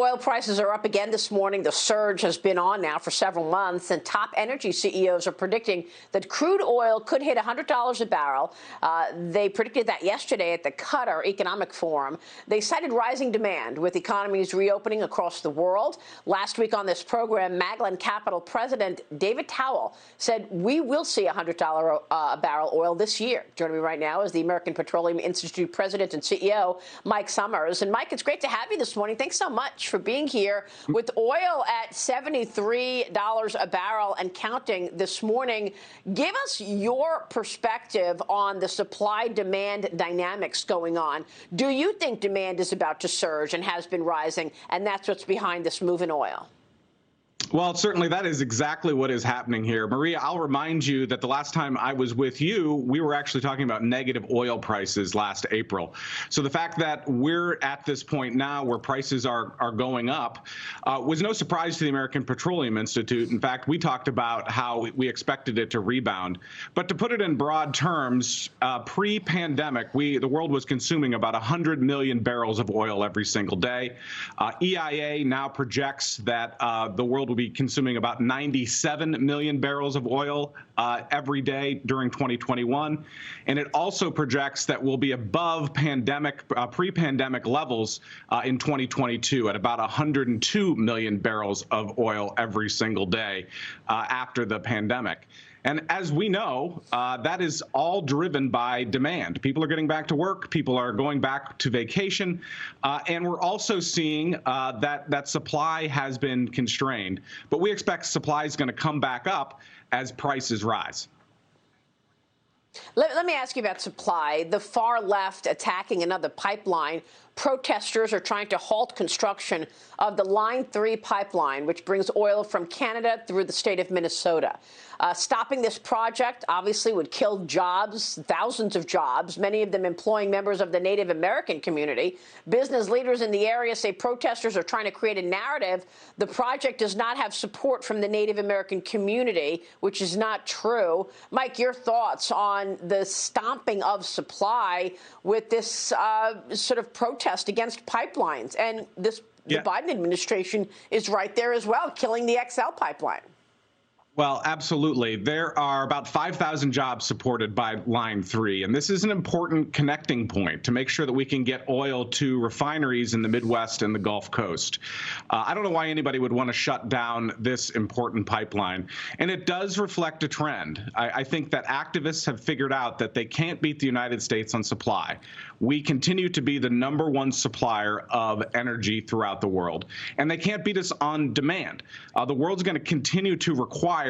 Oil prices are up again this morning. The surge has been on now for several months, and top energy CEOs are predicting that crude oil could hit $100 a barrel. They predicted that yesterday at the Qatar Economic Forum. They cited rising demand with economies reopening across the world. Last week on this program, Maglan Capital President David Towell said we will see $100 a barrel oil this year. Joining me right now is the American Petroleum Institute President and CEO, Mike Sommers. And Mike, it's great to have you this morning. Thanks so much for being here. With oil at $73 a barrel and counting this morning, give us your perspective on the supply-demand dynamics going on. Do you think demand is about to surge and has been rising, and that's what's behind this move in oil? Well, certainly that is exactly what is happening here. Maria, I'll remind you that the last time I was with you, we were actually talking about negative oil prices last April. So the fact that we're at this point now where prices are going up was no surprise to the American Petroleum Institute. In fact, we talked about how we expected it to rebound. But to put it in broad terms, pre-pandemic, the world was consuming about 100 million barrels of oil every single day. EIA now projects that the world will be consuming about 97 million barrels of oil every day during 2021. And it also projects that we'll be above pre-pandemic levels in 2022 at about 102 million barrels of oil every single day after the pandemic. And as we know, that is all driven by demand. People are getting back to work. People are going back to vacation. And we're also seeing that supply has been constrained. But we expect supply is going to come back up as prices rise. Let me ask you about supply. The far left attacking another pipeline. Protesters are trying to halt construction of the Line 3 pipeline, which brings oil from Canada through the state of Minnesota. Stopping this project obviously would kill jobs, thousands of jobs, many of them employing members of the Native American community. Business leaders in the area say protesters are trying to create a narrative the project does not have support from the Native American community, which is not true. Mike, your thoughts on the stomping of supply with this sort of protest against pipelines? And the Biden administration is right there as well, killing the XL pipeline. Well, absolutely. There are about 5,000 jobs supported by Line 3, and this is an important connecting point to make sure that we can get oil to refineries in the Midwest and the Gulf Coast. I don't know why anybody would want to shut down this important pipeline, and it does reflect a trend. I think that activists have figured out that they can't beat the United States on supply. We continue to be the #1 supplier of energy throughout the world, and they can't beat us on demand. The world's going to continue to require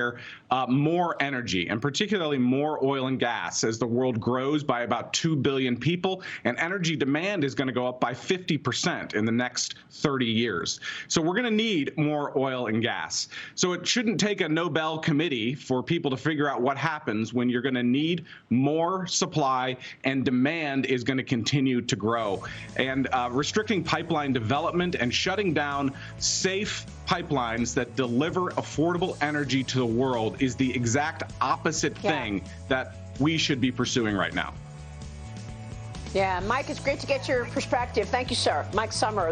more energy, and particularly more oil and gas, as the world grows by about 2 billion people, and energy demand is going to go up by 50% in the next 30 years. So we're going to need more oil and gas. So it shouldn't take a Nobel committee for people to figure out what happens when you're going to need more supply and demand is going to continue to grow. And restricting pipeline development and shutting down safe pipelines that deliver affordable energy to the world is the exact opposite thing that we should be pursuing right now. Yeah, Mike, it's great to get your perspective. Thank you, sir. Mike Sommers.